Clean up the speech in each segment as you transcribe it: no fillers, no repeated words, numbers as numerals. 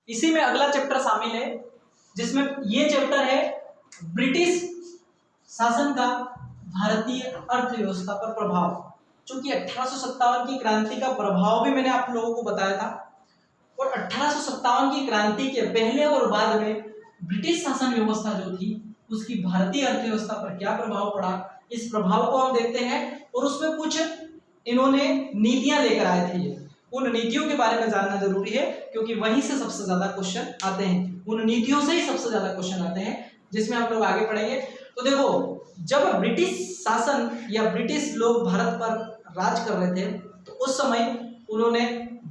इसी में अगला चैप्टर शामिल है, जिसमें ये चैप्टर है ब्रिटिश शासन का भारतीय अर्थव्यवस्था पर प्रभाव। चूंकि 1857 की क्रांति का प्रभाव भी मैंने आप लोगों को बताया था, और 1857 की क्रांति के पहले और बाद में ब्रिटिश शासन व्यवस्था जो थी उसकी भारतीय अर्थव्यवस्था पर क्या प्रभाव पड़ा, इस प्रभाव को हम देखते हैं। और उसमें कुछ इन्होंने नीतियां लेकर आए थे, उन नीतियों के बारे में जानना जरूरी है, क्योंकि वहीं से सबसे ज्यादा क्वेश्चन आते हैं, उन नीतियों से ही सबसे ज्यादा क्वेश्चन आते हैं, जिसमें हम लोग आगे पढ़ेंगे। तो देखो, जब ब्रिटिश शासन या ब्रिटिश लोग भारत पर राज कर रहे थे, तो उस समय उन्होंने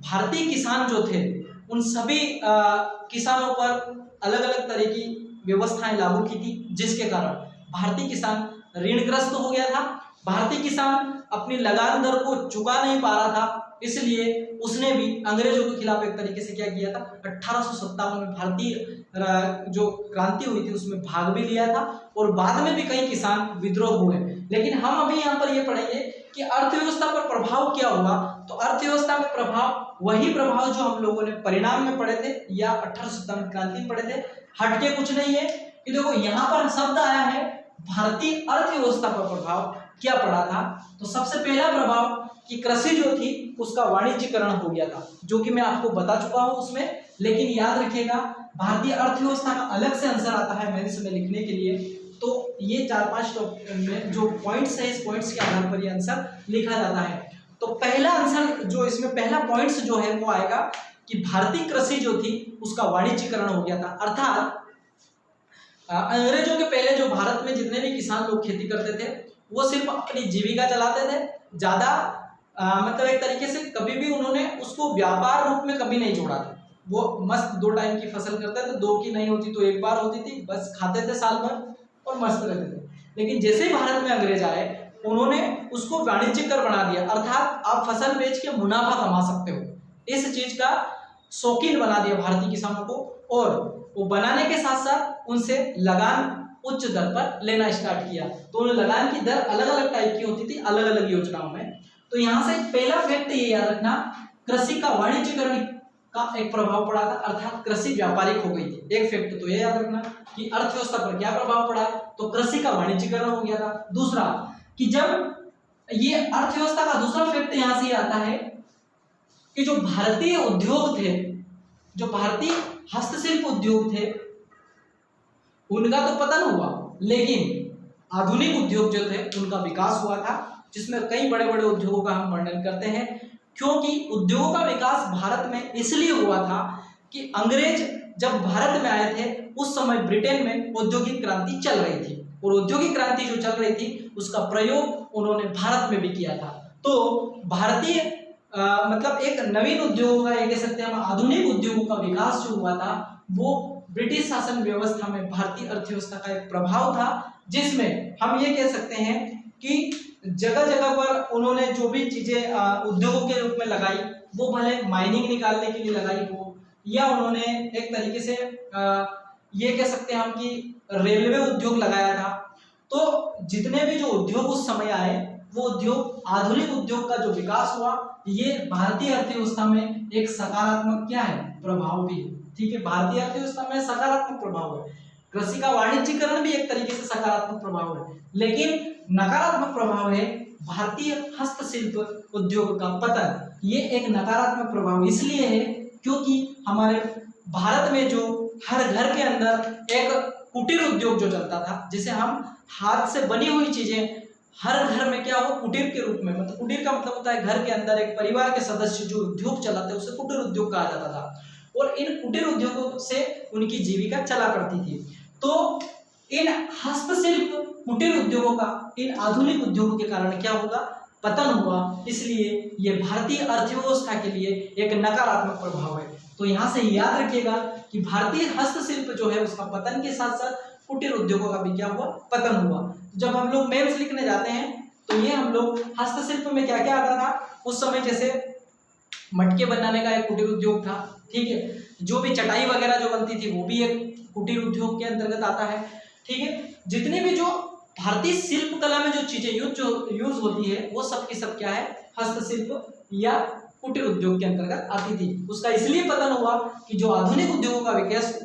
भारतीय किसान जो थे उन सभी किसानों पर अलग अलग तरह की व्यवस्थाएं लागू की थी, जिसके कारण भारतीय किसान ऋणग्रस्त हो गया था। भारतीय किसान अपनी लगान दर को चुका नहीं पा रहा था, इसलिए उसने भी अंग्रेजों के खिलाफ एक तरीके से क्या किया था, 1857 में भारतीय जो क्रांति हुई थी उसमें भाग भी लिया था, और बाद में भी कई किसान विद्रोह हुए। लेकिन हम अभी यहाँ पर ये पढ़ेंगे कि अर्थव्यवस्था पर प्रभाव क्या हुआ। तो अर्थव्यवस्था में प्रभाव वही प्रभाव जो हम लोगों ने परिणाम में पढ़े थे या 1857 क्रांति में पढ़े थे, हटके कुछ नहीं है। कि देखो यहाँ पर शब्द आया है भारतीय अर्थव्यवस्था पर प्रभाव क्या पड़ा था। तो सबसे पहला प्रभाव कि कृषि जो थी उसका वाणिज्यीकरण हो गया था, जो कि मैं आपको बता चुका हूं उसमें। लेकिन याद रखिएगा, भारतीय अर्थव्यवस्था का अलग से आंसर आता है मेंस में लिखने के लिए, तो ये 4-5 में जो पॉइंट्स है, इस पॉइंट्स के आधार पर ये आंसर लिखा जाता है। तो पहला आंसर जो इसमें पहला पॉइंट्स जो है वो आएगा कि भारतीय कृषि जो थी उसका वाणिज्यीकरण हो गया था। अर्थात अंग्रेजों के पहले जो भारत में जितने भी किसान लोग खेती करते थे वो सिर्फ अपनी जीविका चलाते थे, ज्यादा मतलब एक तरीके से कभी भी उन्होंने उसको व्यापार रूप में कभी नहीं जोड़ा था। वो मस्त 2 टाइम की फसल करते थे, 2 की नहीं होती तो 1 बार होती थी, बस खाते थे साल भर और मस्त रहते थे। लेकिन जैसे ही भारत में अंग्रेज आए उन्होंने उसको वाणिज्यिक बना दिया, अर्थात आप फसल बेच के मुनाफा कमा सकते हो, इस चीज का शौकीन बना दिया भारतीय किसानों को। और वो बनाने के साथ साथ उनसे लगान उच्च दर पर लेना स्टार्ट किया। तो उन लगान की दर अलग अलग टाइप की होती थी अलग अलग योजनाओं में। तो यहाँ से पहला फैक्ट ये याद रखना, कृषि का वाणिज्यीकरण का एक प्रभाव पड़ा था, अर्थात कृषि व्यापारिक हो गई थी। एक फैक्ट तो ये याद रखना कि अर्थव्यवस्था पर क्या प्रभाव पड़ा, तो कृषि का वाणिज्यीकरण हो गया था। दूसरा कि जब ये अर्थव्यवस्था का दूसरा फैक्ट यहाँ से आता है कि जो भारतीय उद्योग थे, जो भारतीय हस्तशिल्प उद्योग थे, उनका तो पतन हुआ, लेकिन आधुनिक उद्योग जो थे उनका विकास हुआ था, जिसमें कई बड़े बड़े उद्योगों का हम वर्णन करते हैं। क्योंकि उद्योगों का विकास भारत में इसलिए हुआ था कि अंग्रेज जब भारत में आए थे उस समय ब्रिटेन में औद्योगिक क्रांति चल रही थी, और औद्योगिक क्रांति जो चल रही थी उसका प्रयोग उन्होंने भारत में भी किया था। तो भारतीय मतलब एक नवीन उद्योगों का, ये कह सकते हैं हम आधुनिक उद्योगों का विकास जो हुआ था वो ब्रिटिश शासन व्यवस्था में भारतीय अर्थव्यवस्था का एक प्रभाव था, जिसमें हम ये कह सकते हैं कि जगह जगह पर उन्होंने जो भी चीजें उद्योगों के रूप में लगाई, वो भले माइनिंग निकालने के लिए लगाई हो, या उन्होंने एक तरीके से ये कह सकते हैं हम कि रेलवे उद्योग लगाया था। तो जितने भी जो उद्योग उस समय आए वो उद्योग, आधुनिक उद्योग का जो विकास हुआ, ये भारतीय अर्थव्यवस्था में एक सकारात्मक क्या है, प्रभाव भी है। ठीक है, भारतीय अर्थव्यवस्था में सकारात्मक प्रभाव है। कृषि का वाणिज्यीकरण भी एक तरीके से सकारात्मक प्रभाव है, लेकिन नकारात्मक प्रभाव है भारतीय हस्तशिल्प उद्योग का पतन। ये एक नकारात्मक प्रभाव इसलिए है क्योंकि हमारे भारत में जो हर घर के अंदर एक कुटीर उद्योग जो चलता था, जिसे हम हाथ से बनी हुई चीजें हर घर में क्या हो, कुटीर के रूप में, मतलब कुटीर का मतलब होता है घर के अंदर एक परिवार के सदस्य जो उद्योग चलाते हैं उसे कुटीर उद्योग कहा जाता था, और इन कुटीर उद्योगों से उनकी जीविका चला करती थी। तो इन हस्तशिल्प कुटीर उद्योगों का इन आधुनिक उद्योगों के कारण क्या होगा, पतन हुआ। इसलिए ये भारतीय अर्थव्यवस्था के लिए एक नकारात्मक प्रभाव है। तो यहाँ से याद रखिएगा कि भारतीय हस्तशिल्प जो है उसका पतन के साथ साथ कुटीर उद्योगों का भी क्या हुआ, पतन हुआ। जब हम लोग मेंस लिखने जाते हैं तो ये हम लोग हस्तशिल्प में क्या क्या आता था उस समय, जैसे मटके बनाने का एक कुटीर उद्योग था, ठीक है, जो भी चटाई वगैरह जो बनती थी वो भी एक कुटीर उद्योग के अंतर्गत आता है, ठीक है। जितने भी जो भारतीय शिल्प कला में जो चीजें यूज होती है वो सब की सब क्या है, हस्तशिल्प या कुटीर उद्योग के अंतर्गत आती थी। उसका इसलिए पतन हुआ कि जो आधुनिक उद्योगों का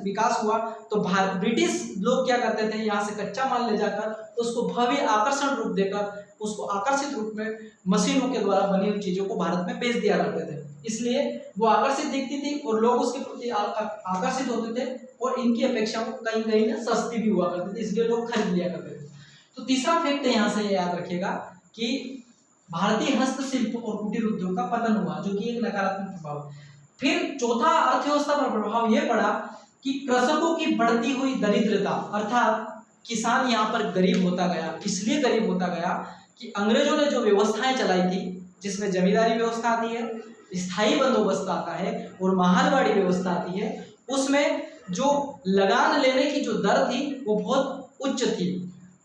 विकास हुआ तो ब्रिटिश लोग क्या करते थे, यहाँ से कच्चा माल ले जाकर उसको भव्य आकर्षण रूप देकर उसको आकर्षित रूप में मशीनों के द्वारा बनी हुई चीजों को भारत में बेच दिया करते थे। इसलिए वो आकर्षित दिखती थी और लोग उसके प्रति आकर्षित होते थे और इनकी अपेक्षा कहीं कहीं ना सस्ती भी हुआ करती थी, इसलिए लोग खरीद लिया करते थे। तो तीसरा फैक्ट यहाँ से याद रखिएगा कि भारतीय हस्तशिल्प और कुटीर उद्योग का पतन हुआ, जो कि एक नकारात्मक प्रभाव। फिर चौथा अर्थव्यवस्था पर प्रभाव यह पड़ा कि कृषकों की बढ़ती हुई दरिद्रता, अर्थात किसान यहाँ पर गरीब होता गया। इसलिए गरीब होता गया कि अंग्रेजों ने जो व्यवस्थाएं चलाई थी, जिसमें जमींदारी व्यवस्था आती है, स्थायी बंदोबस्त आता है और महालवाड़ी व्यवस्था आती है, उसमें जो लगान लेने की जो दर थी वो बहुत उच्च थी।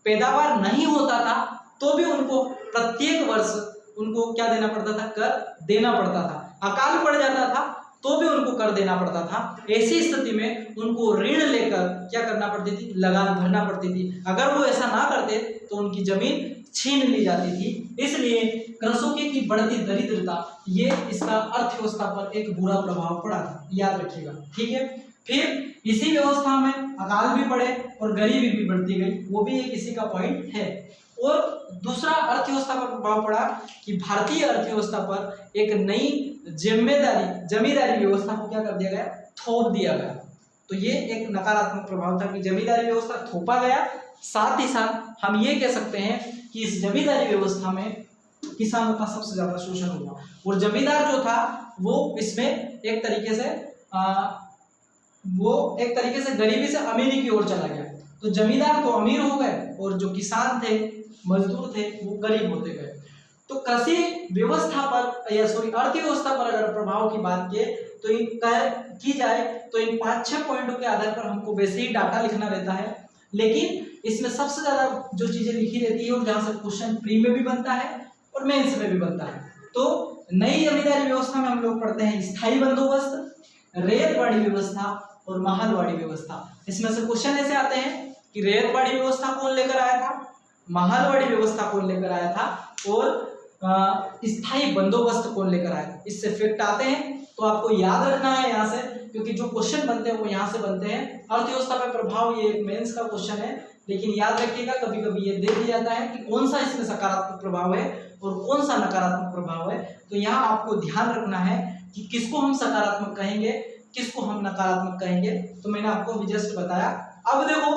पैदावार नहीं होता था तो भी उनको प्रत्येक वर्ष उनको क्या देना पड़ता था, कर देना पड़ता था। अकाल पड़ जाता था तो भी उनको कर देना पड़ता था। ऐसी स्थिति में उनको ऋण लेकर क्या करना पड़ती थी, लगान भरना पड़ती थी। अगर वो ऐसा ना करते तो उनकी जमीन छीन ली जाती थी। इसलिए कृषकों की बढ़ती दरिद्रता, ये इसका अर्थव्यवस्था पर एक बुरा प्रभाव पड़ा था, याद रखिएगा, ठीक है। फिर इसी व्यवस्था में अकाल भी पड़े और गरीबी भी बढ़ती गई, वो भी एक इसी का पॉइंट है। और दूसरा अर्थव्यवस्था पर प्रभाव पड़ा कि भारतीय अर्थव्यवस्था पर एक नई जमींदारी व्यवस्था को क्या कर दिया गया, थोप दिया गया। तो ये एक नकारात्मक प्रभाव था कि जमींदारी व्यवस्था थोपा गया। साथ ही साथ हम ये कह सकते हैं कि इस जमींदारी व्यवस्था में किसानों का सबसे ज्यादा शोषण हुआ और जमींदार जो था वो इसमें एक तरीके से गरीबी से अमीरी की ओर चला गया। तो जमींदार तो अमीर हो गए और जो किसान थे, मजदूर थे, वो गरीब होते गए। तो कृषि व्यवस्था पर या अर्थव्यवस्था पर अगर प्रभाव की बात की जाए तो इन 5-6 पॉइंटों के आधार पर हमको वैसे ही डाटा लिखना रहता है, लेकिन इसमें सबसे ज्यादा जो चीजें लिखी रहती है और जहां से क्वेश्चन प्री में भी बनता है और मेंस में भी बनता है। तो नई जमींदारी व्यवस्था में हम लोग पढ़ते हैं स्थायी बंदोबस्त, रैयतवाड़ी व्यवस्था और महालवाड़ी व्यवस्था। इसमें से क्वेश्चन ऐसे आते हैं कि रैयतवाड़ी व्यवस्था कौन लेकर आया था, महालवाड़ी व्यवस्था कौन लेकर आया था और स्थायी बंदोबस्त कौन लेकर आया। इससे फैक्ट आते हैं तो आपको याद रखना है यहाँ से, क्योंकि जो क्वेश्चन बनते हैं वो यहाँ से बनते हैं। अर्थव्यवस्था पर प्रभाव ये एक मेंस का क्वेश्चन है, लेकिन याद रखिएगा कभी कभी ये दे दिया जाता है कि कौन सा इसमें सकारात्मक प्रभाव है और कौन सा नकारात्मक प्रभाव है। तो यहाँ आपको ध्यान रखना है कि किसको हम सकारात्मक कहेंगे, किसको हम नकारात्मक कहेंगे। तो मैंने आपको अभी जस्ट बताया। अब देखो,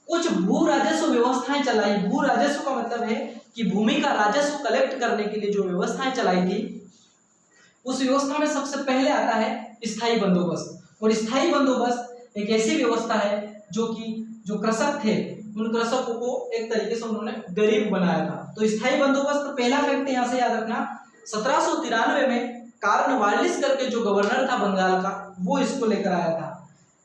कुछ भू राजस्व व्यवस्थाएं चलाई। भू राजस्व का मतलब है कि भूमि का राजस्व कलेक्ट करने के लिए जो व्यवस्थाएं चलाई थी, उस व्यवस्था में सबसे पहले आता है स्थायी बंदोबस्त। और स्थायी बंदोबस्त एक ऐसी व्यवस्था है जो कृषक थे, उन कृषकों को एक तरीके से उन्होंने गरीब बनाया था। तो स्थायी बंदोबस्त, पहला फैक्ट यहाँ से याद रखना, 1793 में कॉर्नवालिस करके जो गवर्नर था बंगाल का, वो इसको लेकर आया था।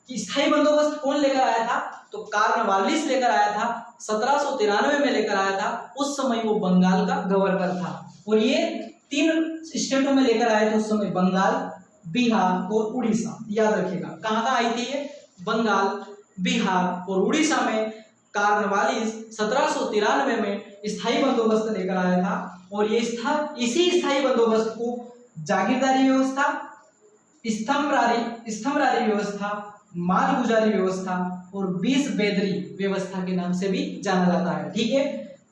कि स्थायी बंदोबस्त कौन लेकर आया था, तो कॉर्नवालिस लेकर आया था, 1793 में लेकर आया था। उस समय वो बंगाल का गवर्नर था और ये 3 स्टेटों में लेकर आए थे उस समय, बंगाल, बिहार और उड़ीसा। याद रखिएगा कहाँ आई थी ये, बंगाल, बिहार और उड़ीसा में कॉर्नवालिस 1793 में स्थायी बंदोबस्त लेकर आया था। और ये इसी स्थायी बंदोबस्त को जागीरदारी व्यवस्था, स्तंभरारी व्यवस्था, मालगुजारी व्यवस्था और 20 बेदरी व्यवस्था के नाम से भी जाना जाता है, ठीक है।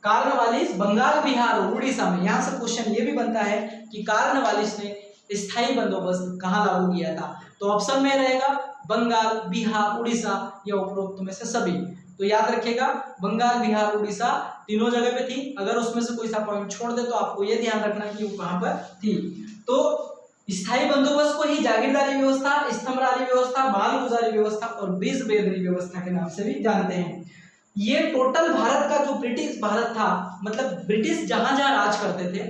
कॉर्नवालिस बंगाल, बिहार और उड़ीसा में, यहाँ से क्वेश्चन ये भी बनता है कि कॉर्नवालिस ने स्थायी बंदोबस्त कहाँ लागू किया था। तो ऑप्शन में रहेगा बंगाल, बिहार, उड़ीसा या उपरोक्त में से सभी। तो याद रखिएगा बंगाल, बिहार, उड़ीसा तीनों जगह पे थी। अगर उसमें से कोई सा पॉइंट छोड़ दे तो आपको ये ध्यान रखना कि वो कहाँ पर थी। तो स्थायी बंदोबस्त को ही जागीरदारी व्यवस्था, स्तंभरारी व्यवस्था, मालगुजारी व्यवस्था और 20 बेदरी व्यवस्था के नाम से भी जानते हैं। ये टोटल भारत का जो ब्रिटिश भारत था, मतलब ब्रिटिश जहां जहां राज करते थे,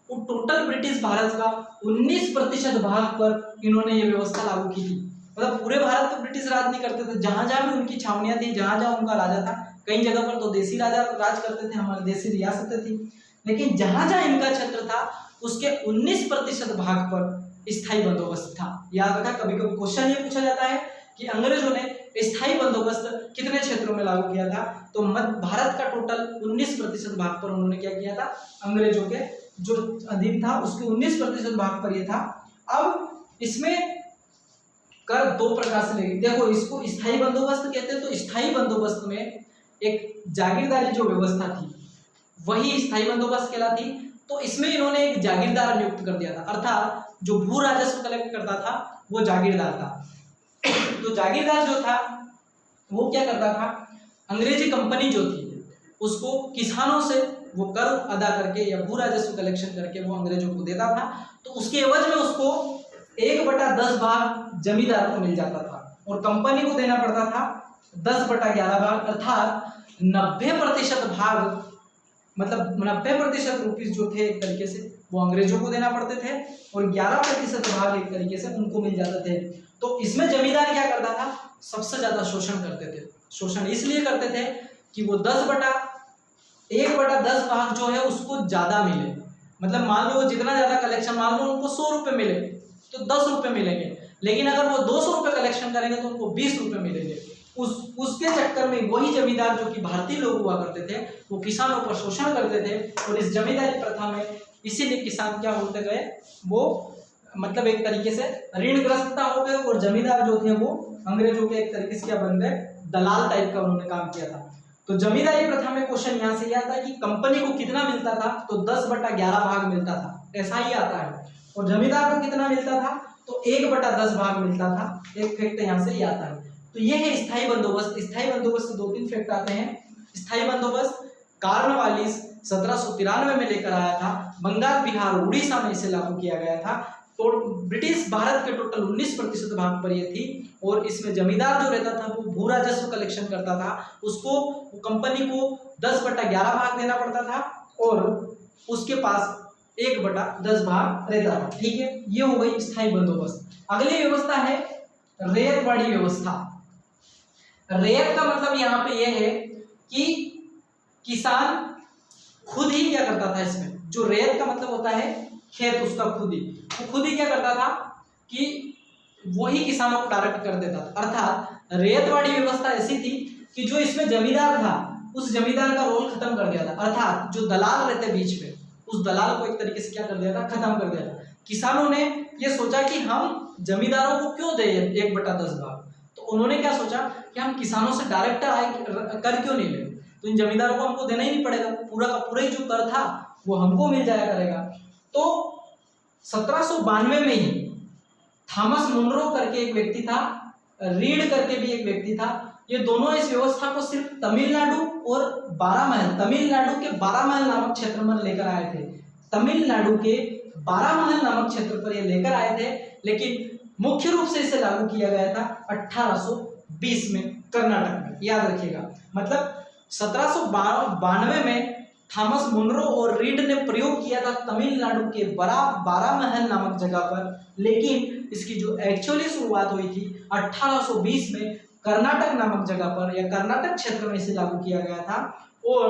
वो टोटल ब्रिटिश भारत का 19% भाग पर इन्होंने ये व्यवस्था लागू की थी। मतलब पूरे भारत पर ब्रिटिश राज नहीं करते थे, जहां जहां भी उनकी छावनियां थी, जहां जहां उनका राजा था, कई जगह पर तो देसी राजा राज करते थे, हमारी देसी रियासतें थी, लेकिन जहां जहां इनका क्षेत्र था उसके 19% भाग पर स्थायी बंदोबस्त था। याद रखा, कभी कभी क्वेश्चन ये पूछा जाता है कि अंग्रेजों ने स्थायी बंदोबस्त कितने क्षेत्रों में लागू किया था, तो मध्य भारत का टोटल 19% भाग पर उन्होंने क्या किया था, अंग्रेजों के जो अधीन था उसके 19% भाग पर ये था। अब इसमें कर दो प्रकार से लेंगे। देखो इसको स्थायी बंदोबस्त कहते हैं, तो स्थायी बंदोबस्त में एक जागीरदारी जो व्यवस्था थी वही स्थायी बंदोबस्त कहलाती। तो इसमें इन्होंने एक जागीरदार नियुक्त कर दिया था, अर्थात जो भू राजस्व कलेक्ट करता था वो जागीरदार था। तो जागीरदार जो था वो क्या करता था, अंग्रेजी कंपनी जो थी उसको किसानों से वो कर अदा करके या भू राजस्व कलेक्शन करके वो अंग्रेजों को देता था। तो उसके एवज में उसको 1/10 भाग जमींदार को मिल जाता था और कंपनी को देना पड़ता था 10/11 भाग, अर्थात 90% भाग, मतलब 90% रुपीज जो थे एक तरीके से वो अंग्रेजों को देना पड़ते थे और 11% भाग एक तरीके से उनको मिल जाते थे। तो इसमें जमींदार क्या करता था, सबसे ज्यादा शोषण करते थे। शोषण इसलिए करते थे कि वो 1/10 भाग जो है उसको ज्यादा मिले। मतलब मान लो जितना ज्यादा कलेक्शन, मान लो उनको 100 रुपए मिले तो 10 रुपए मिलेंगे, लेकिन अगर वो 200 रुपए कलेक्शन करेंगे तो उनको 20 रुपए मिलेंगे। उसके चक्कर में वही जमींदार जो कि भारतीय लोग हुआ करते थे वो किसानों पर शोषण करते थे और इस जमींदारी प्रथा में इसीलिए किसान क्या होते गए, वो मतलब एक तरीके से ऋणग्रस्तता हो गए और जमींदार जो थे वो अंग्रेजों के एक तरीके से क्या बन गए, दलाल टाइप का उन्होंने काम किया था। तो जमींदारी प्रथा में क्वेश्चन यहाँ से आता है कि कंपनी को कितना मिलता था, तो 10/11 भाग मिलता था, ऐसा ही आता है। और जमींदार को कितना मिलता था, तो 1/10 भाग मिलता था। एक फैक्ट यहाँ से ही आता है। तो ये है स्थायी बंदोबस्त। स्थायी बंदोबस्त से 2-3 फैक्ट आते हैं। स्थायी बंदोबस्त कॉर्नवालिस 1793 में लेकर आया था, बंगाल, बिहार, उड़ीसा में इसे लागू किया गया था। तो ब्रिटिश भारत के टोटल 19% भाग पर ये थी और इसमें जमींदार जो रहता था वो भू राजस्व कलेक्शन करता था, उसको कंपनी को 10/11 भाग देना पड़ता था और उसके पास 1/10 भाग रहता था। ठीक है, ये हो गई स्थायी बंदोबस्त। अगली व्यवस्था है रैयतवाड़ी व्यवस्था। रैयत का मतलब यहाँ पे यह है कि किसान खुद ही क्या करता था, इसमें जो रैयत का मतलब होता है खेत उसका खुद ही, वो खुद ही क्या करता था कि वही किसानों को डायरेक्ट कर देता था। अर्थात रैयतवाड़ी व्यवस्था ऐसी थी कि जो इसमें जमींदार था उस जमींदार का रोल खत्म कर दिया था, अर्थात जो दलाल रहते बीच में उस दलाल को एक तरीके से क्या कर दिया था, खत्म कर दिया था। किसानों ने ये सोचा कि हम जमींदारों को क्यों दे 1/10 भाग, तो उन्होंने क्या सोचा कि हम किसानों से डायरेक्ट कर क्यों नहीं ले, तो इन जमींदारों को हमको देना ही नहीं पड़ेगा, पूरा का पूरा ही जो कर था वो हमको मिल जाया करेगा। तो 1792 में ही थॉमस मुनरो करके एक व्यक्ति था, रीड करके भी एक व्यक्ति था, ये दोनों इस व्यवस्था को सिर्फ तमिलनाडु और 12 महल, तमिलनाडु के 12 महल नामक क्षेत्र में लेकर आए थे। तमिलनाडु के 12 महल नामक क्षेत्र पर ये लेकर आए थे, लेकिन मुख्य रूप से इसे लागू किया गया था 1820 में कर्नाटक में, याद रखिएगा। मतलब 1792 में थॉमस मुनरो और रीड ने प्रयोग किया था तमिलनाडु के 12 महल नामक जगह पर, लेकिन इसकी जो एक्चुअली शुरुआत हुई थी 1820 में कर्नाटक नामक जगह पर या कर्नाटक क्षेत्र में इसे लागू किया गया था। और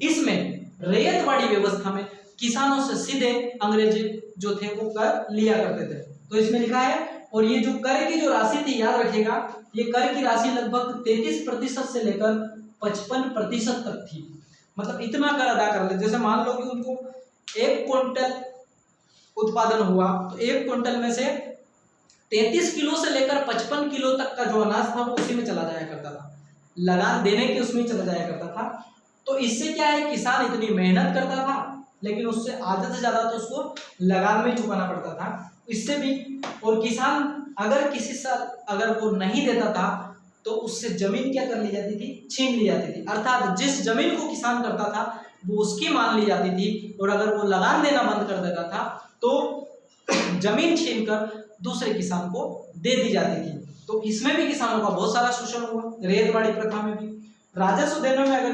इसमें रैयतवाड़ी व्यवस्था में किसानों से सीधे अंग्रेज जो थे वो कर लिया करते थे। तो इसमें लिखा है, और ये जो कर की जो राशि थी, याद रखिएगा, ये कर की राशि लगभग 33% से लेकर 55% तक थी। मतलब इतना कर अदा कर ले, जैसे मान लो कि उनको 1 क्विंटल उत्पादन हुआ तो 1 क्विंटल में से 33 किलो से लेकर 55 किलो तक का जो अनाज था वो उसी में चला जाया करता था, लगान देने के उसमें चला जाया करता था। तो इससे क्या है, किसान इतनी मेहनत करता था लेकिन उससे आधे से ज्यादा तो उसको लगान में चुकाना पड़ता था। इससे भी, और किसान अगर किसी साल अगर वो नहीं देता था तो उससे जमीन क्या कर ली जाती थी, छीन ली जाती थी। अर्थात जिस जमीन को किसान करता था वो उसकी मान ली जाती थी, और अगर वो लगान देना बंद कर देता था तो जमीन छीनकर दूसरे किसान को दे दी जाती थी। तो इसमें भी किसानों का बहुत सारा शोषण हुआ। रैयतवाड़ी प्रथा में भी राजस्व देने में अगर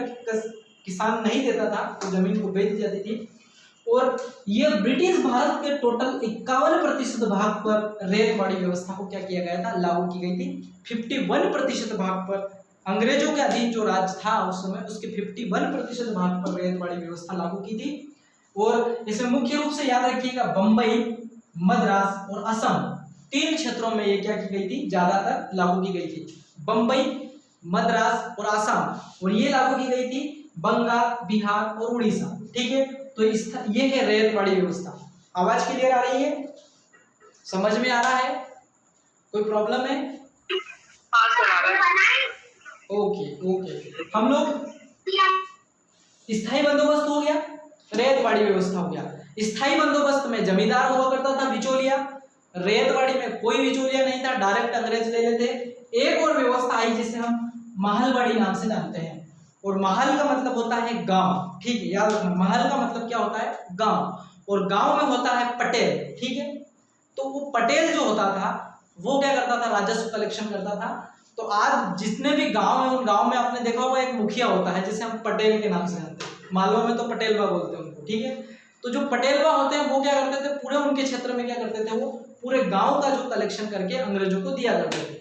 किसान नहीं देता था तो जमीन को बेच दी जाती थी। और ये ब्रिटिश भारत के टोटल 51% भाग पर रैयतवाड़ी व्यवस्था को क्या किया गया था, लागू की गई थी। 51% भाग पर अंग्रेजों के अधीन जो राज्य था उस समय, उसके 51% भाग पर रैयतवाड़ी व्यवस्था लागू की थी। और इसमें मुख्य रूप से याद रखिएगा बंबई, मद्रास और असम 3 क्षेत्रों में ये क्या की गई थी, ज्यादातर लागू की गई थी। बंबई, मद्रास और असम, और ये लागू की गई थी बंगाल, बिहार और उड़ीसा। ठीक है, तो तो ये है रैयतवाड़ी व्यवस्था। आवाज क्लियर आ रही है, समझ में आ रहा है, कोई प्रॉब्लम है? ओके ओके, हम लोग स्थायी बंदोबस्त हो गया, रैयतवाड़ी व्यवस्था हो गया। स्थायी बंदोबस्त में जमींदार हुआ करता था बिचौलिया, रैयतवाड़ी में कोई बिचौलिया नहीं था, डायरेक्ट अंग्रेज ले लेते। एक और व्यवस्था आई जिसे हम महलवाड़ी नाम से जानते हैं, और महल का मतलब होता है गांव, ठीक है, याद रखना महल का मतलब क्या होता है, गांव, और गांव में होता है पटेल, ठीक है। तो वो पटेल जो होता था वो क्या करता था, राजस्व कलेक्शन करता था। तो आज जितने भी गांव है उन गांव में आपने देखा होगा एक मुखिया होता है जिसे हम पटेल के नाम से जानते हैं, मालवा में तो पटेलवा बोलते हैं उनको, ठीक है। तो जो पटेलवा होते हैं वो क्या करते थे, पूरे उनके क्षेत्र में क्या करते थे, वो पूरे गांव का जो कलेक्शन करके अंग्रेजों को दिया करते थे।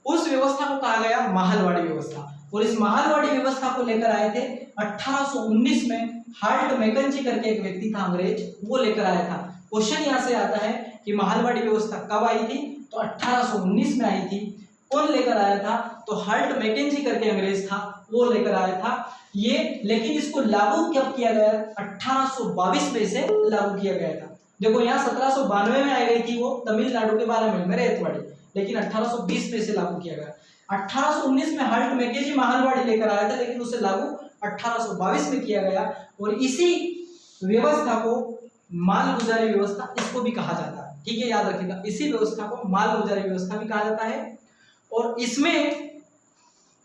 उस व्यवस्था को कहा गया महलवाड़ी व्यवस्था, और इस महलवाड़ी व्यवस्था को लेकर आए थे 1819 में हार्ट मैकेंजी करके एक व्यक्ति था अंग्रेज, वो लेकर आया था। क्वेश्चन यहाँ से आता है कि महलवाड़ी व्यवस्था कब आई थी, तो 1819 में आई थी। कौन लेकर आया था, तो हार्ट मैकेंजी करके अंग्रेज था, वो लेकर आया था ये। लेकिन इसको लागू कब किया गया, 1822 में इसे लागू किया गया था। देखो यहाँ 1792 में आई गई थी वो तमिलनाडु के बारे में रैयतवाड़ी, लेकिन 1820 में इसे लागू किया गया। 1819 में हार्ट मैकेंजी महलवाड़ी लेकर आया था, लेकिन उसे लागू 1822 में किया गया। और इसी व्यवस्था को मालगुजारी व्यवस्था इसको भी कहा जाता है, ठीक है, याद रखिएगा, इसी व्यवस्था को मालगुजारी व्यवस्था भी कहा जाता है। और इसमें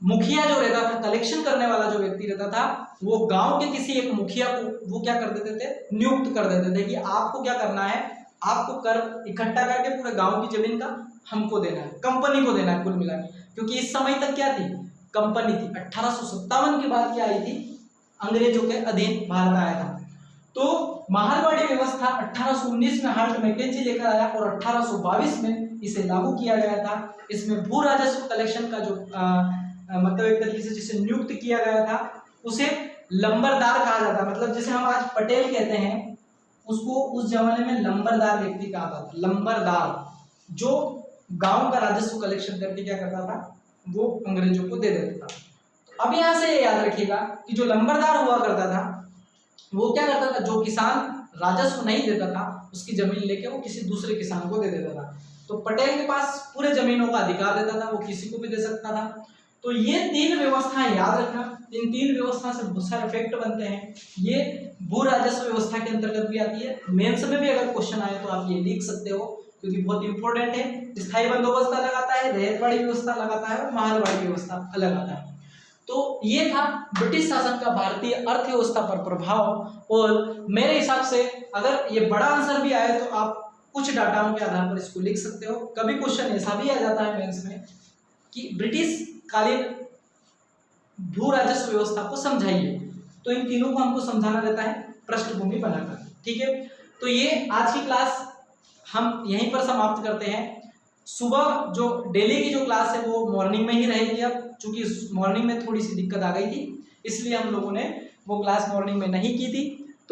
मुखिया जो रहता था, कलेक्शन करने वाला जो व्यक्ति रहता था, वो गांव के किसी एक मुखिया को वो क्या कर देते थे, नियुक्त कर देते थे कि आपको क्या करना है, आपको कर इकट्ठा करके पूरे गांव की जमीन का हमको देना है, कंपनी को देना है कुल मिला के। क्योंकि इस समय तक क्या थी, कंपनी थी। 1857 के बाद क्या आई थी, अंग्रेजों के अधीन भारत आया था। तो महलवाड़ी व्यवस्था 1819 में हार्ट मैकेंजी लेकर आया और 1822 में इसे लागू किया गया था। इसमें भू राजस्व कलेक्शन का जो मतलब एक तरीके से जिसे नियुक्त किया गया था उसे लंबरदार कहा जाता है। मतलब जैसे हम आज पटेल कहते हैं, उसको उस जमाने में लंबरदार व्यक्ति कहा था। लंबरदार जो गांव का राजस्व कलेक्शन करके क्या करता था, वो अंग्रेजों को दे देता था। अब यहाँ से याद रखिएगा कि जो लंबरदार हुआ करता था वो क्या करता था, जो किसान राजस्व नहीं देता था उसकी जमीन लेके वो किसी दूसरे किसान को दे देता था। तो पटेल के पास पूरे जमीनों का अधिकार देता था, वो किसी को भी दे सकता था। तो ये तीन व्यवस्थाएं याद रखना, इन तीन व्यवस्था से बहुत सारे इफेक्ट बनते हैं। ये भू राजस्व व्यवस्था के अंतर्गत भी आती है। मेंस में भी अगर क्वेश्चन आए तो आप ये लिख सकते हो क्योंकि बहुत इंपॉर्टेंट है। स्थायी बंदोबस्त अलग आता है, रैयतवाड़ी व्यवस्था अलग आता है और महलवाड़ी व्यवस्था अलग आता है। तो ये था ब्रिटिश शासन का भारतीय अर्थव्यवस्था पर प्रभाव। और मेरे हिसाब से अगर ये बड़ा आंसर भी आए तो आप कुछ डाटाओं के आधार पर इसको लिख सकते हो। कभी क्वेश्चन ऐसा भी आ जाता है मेंस में कि ब्रिटिश कालीन भू राजस्व व्यवस्था को समझाइए, तो इन तीनों को हमको समझाना रहता है पृष्ठभूमि बनाकर, ठीक है। तो ये आज की क्लास हम यहीं पर समाप्त करते हैं। सुबह जो डेली की जो क्लास है वो मॉर्निंग में ही रहेगी। अब चूंकि मॉर्निंग में थोड़ी सी दिक्कत आ गई थी इसलिए हम लोगों ने वो क्लास मॉर्निंग में नहीं की थी।